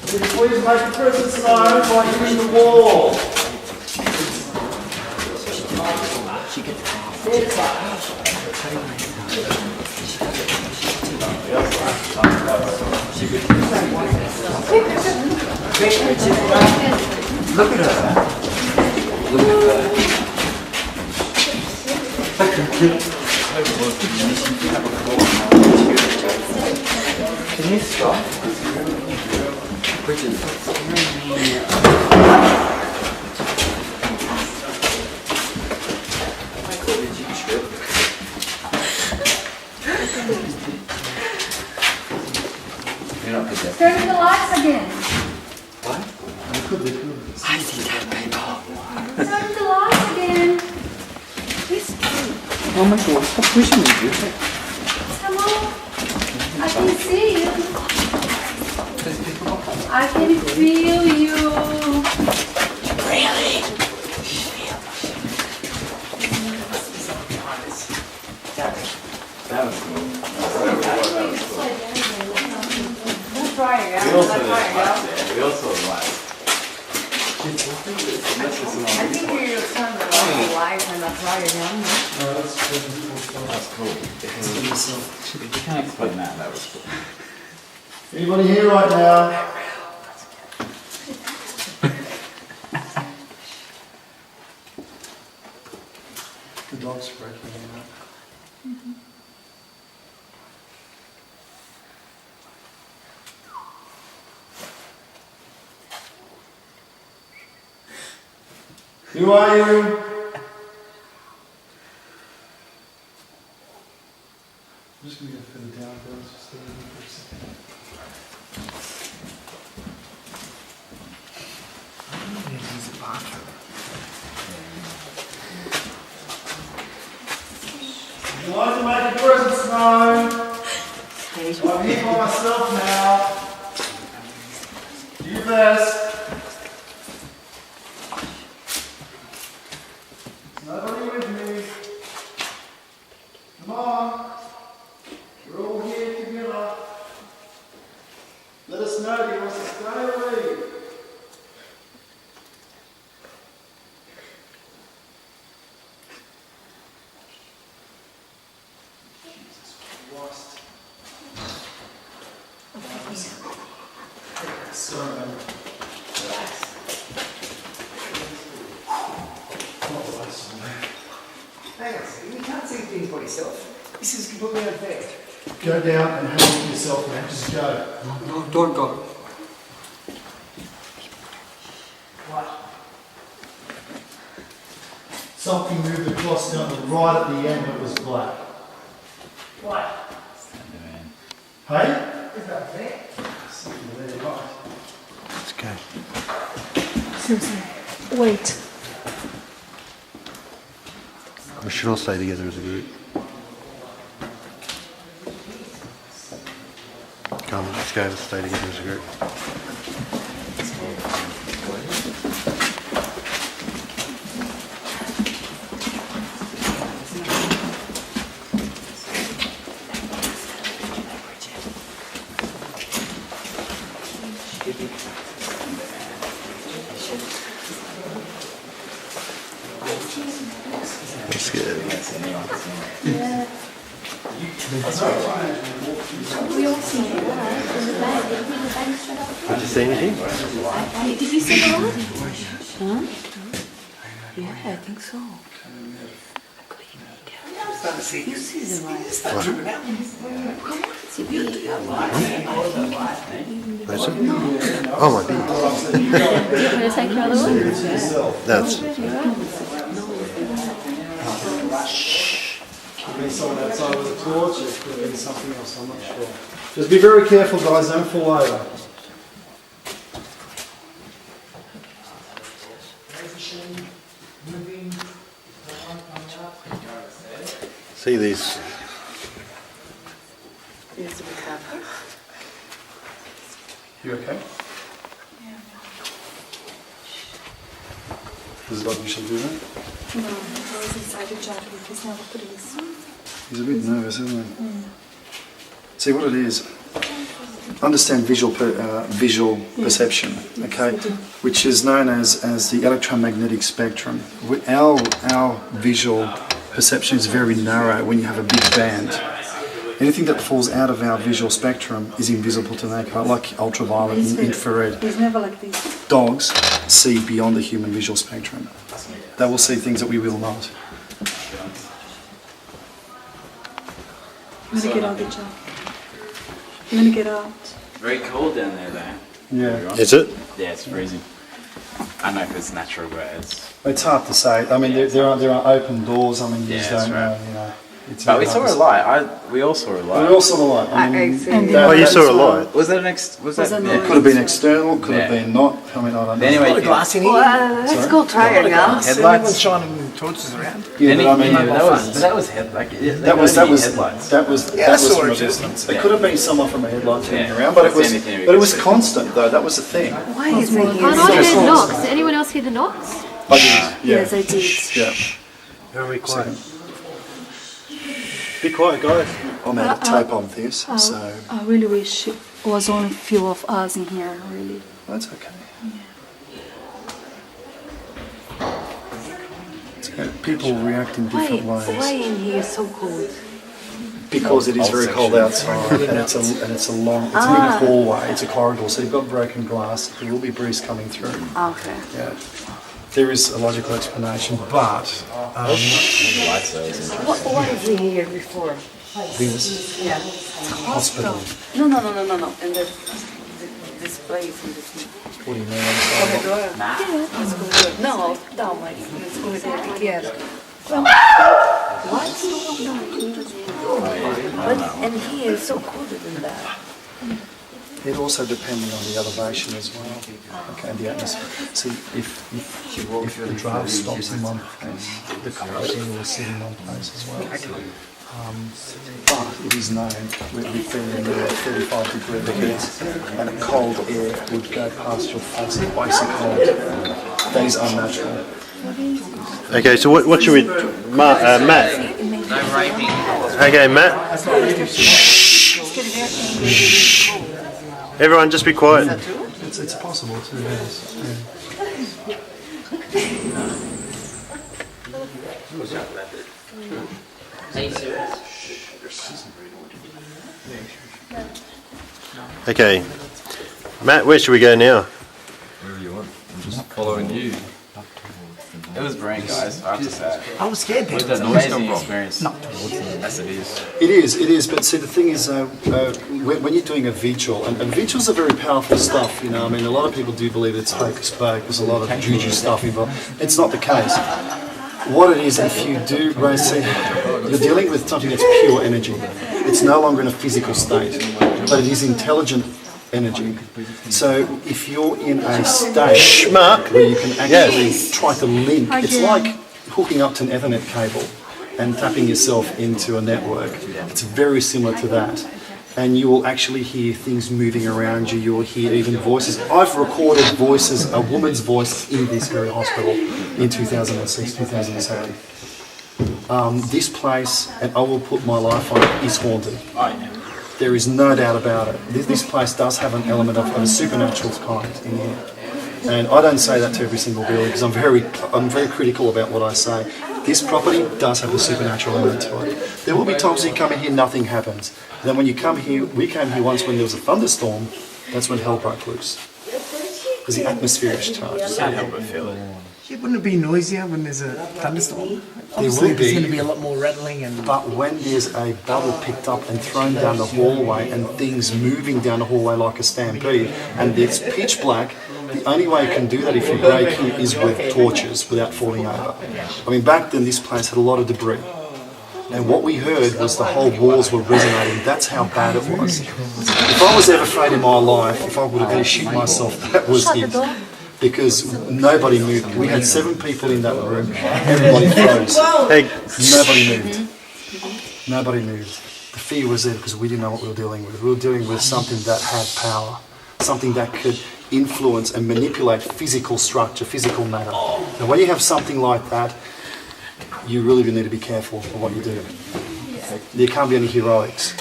Speaker 10: Can you please make your presence known by hitting the wall?
Speaker 11: Look at her. Can you stop? Bridget.
Speaker 9: Turn the lights again.
Speaker 11: What?
Speaker 7: I see dead people.
Speaker 5: Time to laugh again.
Speaker 7: Oh my god, stop pushing me, dude.
Speaker 5: Come on. I can see you. I can feel you.
Speaker 7: Really? That was cool.
Speaker 8: Let's try again.
Speaker 7: We also like.
Speaker 8: I think you turn the light and I'll try again.
Speaker 7: That's cool. If you can't explain that, that was cool.
Speaker 10: Anybody here right now? The dog's breaking out. Who are you? I'm just going to go further down, girls. Just stay with me for a second.
Speaker 1: Use the bathroom.
Speaker 10: Would you like to make a presence known? I'm here by myself now. You first. Nobody with me. Come on. We're all here together. Let us know if you want to stay or leave. Jesus Christ. Sorry.
Speaker 1: Hang on a second, you can't see things by yourself. This is completely unfair.
Speaker 10: Go down and have a look at yourself, man. Just go.
Speaker 7: No, don't go.
Speaker 1: What?
Speaker 10: Something moved across down the right at the end, it was black.
Speaker 1: What?
Speaker 10: Hey?
Speaker 1: Is that fair?
Speaker 10: Something there, right.
Speaker 2: Let's go.
Speaker 9: Seriously. Wait.
Speaker 2: We should all stay together as a group. Come, let's go, let's stay together as a group. That's good.
Speaker 5: We all see the light in the bed. Did we bang straight up?
Speaker 2: Did you see anything?
Speaker 5: Did you see the light?
Speaker 8: Huh? Yeah, I think so. You see the light.
Speaker 2: Is it? Oh my beard.
Speaker 5: Do you want to take your other one?
Speaker 2: That's.
Speaker 10: Could have been someone outside with a torch, it could have been something else, I'm not sure. Just be very careful, guys, don't fall over.
Speaker 2: See these.
Speaker 10: You okay? Does it like you should do that?
Speaker 9: No, I was inside the jar with his never put this.
Speaker 10: He's a bit nervous, isn't he? See what it is. Understand visual perception, okay, which is known as the electromagnetic spectrum. Our visual perception is very narrow when you have a big band. Anything that falls out of our visual spectrum is invisible to naked eye, like ultraviolet and infrared.
Speaker 9: He's never like this.
Speaker 10: Dogs see beyond the human visual spectrum. They will see things that we will not.
Speaker 9: I'm gonna get out the jar. I'm gonna get out.
Speaker 7: Very cold down there, though.
Speaker 10: Yeah.
Speaker 2: Is it?
Speaker 7: Yeah, it's freezing. I don't know if it's natural, but it's.
Speaker 10: It's hard to say. I mean, there are open doors. I mean, you
Speaker 7: Yeah,
Speaker 10: just
Speaker 7: that's
Speaker 10: don't
Speaker 7: right.
Speaker 10: know, you know.
Speaker 7: But we saw a light. We all saw a
Speaker 10: We
Speaker 7: light.
Speaker 10: all saw the light. I mean,
Speaker 2: Oh, you saw a light.
Speaker 7: Was that an ex? Was that?
Speaker 9: that
Speaker 7: Yeah.
Speaker 10: Could have been external, could have
Speaker 7: Yeah.
Speaker 10: been not. I mean, I don't know.
Speaker 7: Anyway,
Speaker 1: A lot of glass in here.
Speaker 8: Let's go try it now.
Speaker 1: Everyone's
Speaker 7: headlights.
Speaker 1: shining torches around.
Speaker 10: Yeah, but I mean,
Speaker 7: that was head. Like,
Speaker 10: that was
Speaker 7: headlights.
Speaker 10: that was
Speaker 1: Yeah, I
Speaker 10: that was
Speaker 1: saw
Speaker 10: from a
Speaker 1: it too.
Speaker 10: distance. It could have been someone from a headlight turning
Speaker 7: Yeah.
Speaker 10: around, but it
Speaker 7: That's
Speaker 10: was
Speaker 7: the only thing we
Speaker 10: but it
Speaker 7: could
Speaker 10: was
Speaker 7: see.
Speaker 10: constant though. That was the thing.
Speaker 8: Why is it
Speaker 9: And
Speaker 8: here?
Speaker 9: I heard knocks. Did anyone else hear the knocks?
Speaker 10: I did.
Speaker 9: Yes, I did.
Speaker 10: Yeah.
Speaker 2: Very quiet. Be quiet, guys.
Speaker 10: I'm out of tape on this, so
Speaker 9: I really wish it was only a few of us in here, really.
Speaker 10: that's okay. It's okay. People react in different
Speaker 8: Why
Speaker 10: ways
Speaker 8: in here so cold?
Speaker 10: because it is very cold outside, and it's a it's a big hallway. It's a corridor, so you've got broken glass. There will be breeze coming through.
Speaker 8: Okay.
Speaker 10: Yeah. There is a logical explanation, but
Speaker 8: What is in here before?
Speaker 10: this
Speaker 8: Yeah.
Speaker 10: hospital.
Speaker 8: No. And this place and this.
Speaker 10: What do you mean?
Speaker 8: Let's go there. No, down, like, let's go there. Be careful. What? But and here is so colder than that.
Speaker 10: It also depending on the elevation as well, okay, and the atmosphere. See, if the draft stops in one place, the cold air will sit in one place as well. But it is known we've been in the 35 degree heat, and cold air would go past your face, icy cold. That is unnatural.
Speaker 2: Okay, so what should we... Matt? Okay, Matt. Everyone just be quiet.
Speaker 10: It's possible too, yes.
Speaker 2: Okay. Matt, where should we go now?
Speaker 4: Wherever you want. I'm just following you.
Speaker 7: It was brilliant, guys. I have to say.
Speaker 1: I was scared
Speaker 7: Where'd
Speaker 1: then.
Speaker 7: that noise come from? Experience. Yes, it is.
Speaker 10: It is, but see the thing is, when you're doing a vigil, and vigils are very powerful stuff, you know, I mean a lot of people do believe it's hocus pocus, a lot of juju stuff involved. It's not the case. What it is, if you do, see, you're dealing with something that's pure energy. It's no longer in a physical state, but it is intelligent energy. So if you're in a state where you can actually try to link, it's like hooking up to an Ethernet cable and tapping yourself into a network. It's very similar to that. And you will actually hear things moving around you. You'll hear even voices. I've recorded voices, a woman's voice in this very hospital in 2006, 2007. This place, and I will put my life on it, is haunted. There is no doubt about it. This place does have an element of a supernatural kind in here. And I don't say that to every single building because I'm very critical about what I say. This property does have a supernatural element to it. There will be times you come in here, nothing happens. Then when you come here, we came here once when there was a thunderstorm, that's when hell broke loose. Because the atmosphere is charged.
Speaker 7: Can't help but feel it.
Speaker 1: Yeah, wouldn't it be noisier when there's a thunderstorm?
Speaker 10: There
Speaker 1: Obviously,
Speaker 10: will
Speaker 1: there's
Speaker 10: be.
Speaker 1: going to be a lot more rattling and...
Speaker 10: But when there's a bubble picked up and thrown down the hallway and things moving down the hallway like a stampede, and it's pitch black, the only way you can do that if you break in is with torches without falling over. I mean, back then this place had a lot of debris. And what we heard was the whole walls were resonating. That's how bad it was. If I was ever afraid in my life, if I would have been to shoot myself, that was it. Because nobody moved. We had 7 people in that room. Everybody froze.
Speaker 2: Hey,
Speaker 10: Nobody moved. Nobody moved. The fear was there because we didn't know what we were dealing with. We were dealing with something that had power, something that could influence and manipulate physical structure, physical matter. Now, when you have something like that, you really need to be careful of what you do. There can't be any heroics.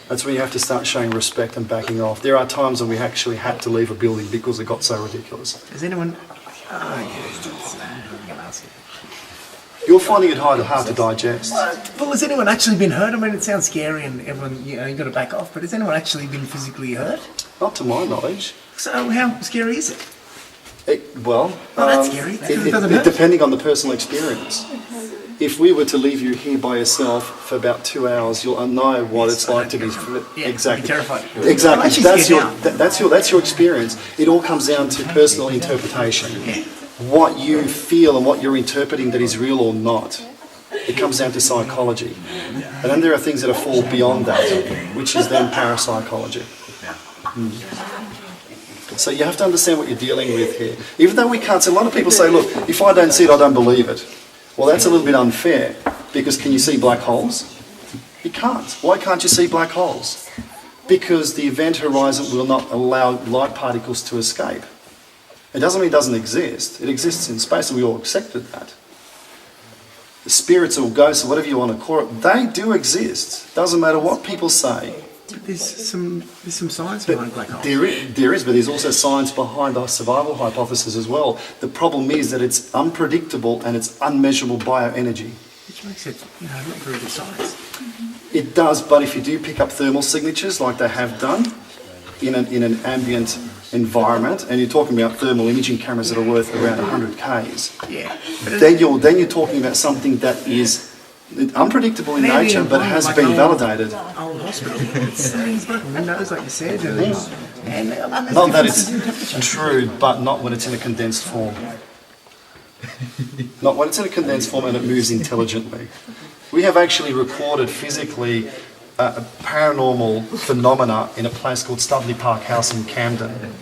Speaker 10: That's when you have to start showing respect and backing off. There are times when we actually had to leave a building because it got so ridiculous.
Speaker 1: Has anyone...
Speaker 10: You're finding it hard to digest.
Speaker 1: Well, has anyone actually been hurt? I mean, it sounds scary and everyone, you got to back off, but has anyone actually been physically hurt?
Speaker 10: Not to my knowledge.
Speaker 1: So how scary is it?
Speaker 10: Well,
Speaker 1: that's scary. It doesn't hurt.
Speaker 10: depending on the personal experience. If we were to leave you here by yourself for about 2 hours, you'll know what it's like to be exactly
Speaker 1: terrified.
Speaker 10: Exactly.
Speaker 1: I'm
Speaker 10: That's your experience. It all comes down to personal interpretation. What you feel and what you're interpreting that is real or not. It comes down to psychology. And then there are things that fall beyond that, which is then parapsychology. So you have to understand what you're dealing with here. Even though we can't see, a lot of people say, look, if I don't see it, I don't believe it. Well, that's a little bit unfair, because can you see black holes? You can't. Why can't you see black holes? Because the event horizon will not allow light particles to escape. It doesn't mean it doesn't exist. It exists in space, and we all accepted that. The spirits or ghosts or whatever you want to call it, they do exist. Doesn't matter what people say.
Speaker 1: There's some science behind black holes.
Speaker 10: There is, but there's also science behind our survival hypothesis as well. The problem is that it's unpredictable and it's unmeasurable bioenergy.
Speaker 1: Which makes it, not very good science.
Speaker 10: It does, but if you do pick up thermal signatures like they have done in an ambient environment, and you're talking about thermal imaging cameras that are worth around 100 Ks,
Speaker 1: Yeah.
Speaker 10: then you're talking about something that is unpredictable in nature, but has been validated.
Speaker 1: Old hospital. It's broken windows, like you said. And
Speaker 10: Not that it's true, but not when it's in a condensed form. Not when it's in a condensed form and it moves intelligently. We have actually recorded physically paranormal phenomena in a place called Studley Park House in Camden.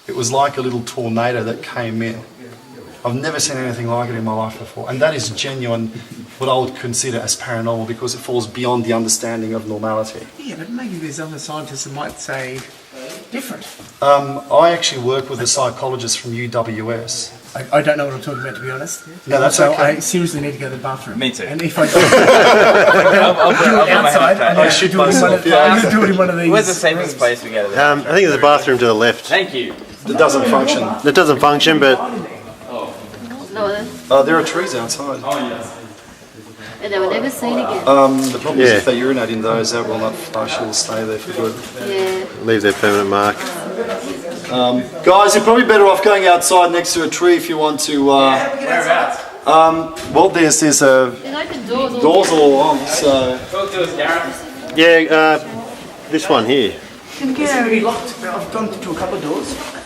Speaker 10: It was like a little tornado that came in. I've never seen anything like it in my life before. And that is genuine, what I would consider as paranormal, because it falls beyond the understanding of normality.
Speaker 1: Yeah, but maybe there's other scientists that might say different.
Speaker 10: I actually work with a psychologist from UWS.
Speaker 1: I don't know what I'm talking about, to be honest.
Speaker 10: No, that's
Speaker 1: so
Speaker 10: okay.
Speaker 1: I seriously need to go to the bathroom.
Speaker 7: Me too.
Speaker 1: And if I don't, do it outside,
Speaker 10: I should myself,
Speaker 1: I'm going to do it in one of these.
Speaker 7: Where's the safest place we go to?
Speaker 2: I think there's a bathroom to the left.
Speaker 7: Thank you.
Speaker 10: It doesn't function.
Speaker 2: It doesn't function, but
Speaker 8: No,
Speaker 10: There are trees outside.
Speaker 8: and they were never seen again.
Speaker 10: The problem is if they urinate in those, that will not flush, it will stay there for good.
Speaker 8: Yeah.
Speaker 2: leave their permanent mark.
Speaker 10: Guys, you're probably better off going outside next to a tree if you want to...
Speaker 7: Whereabouts?
Speaker 10: well, there's
Speaker 8: There's open doors all
Speaker 10: doors all along, so...
Speaker 7: Talk to us, Gareth.
Speaker 2: Yeah, this one here.
Speaker 1: It's going to be locked. I've gone to a couple of doors.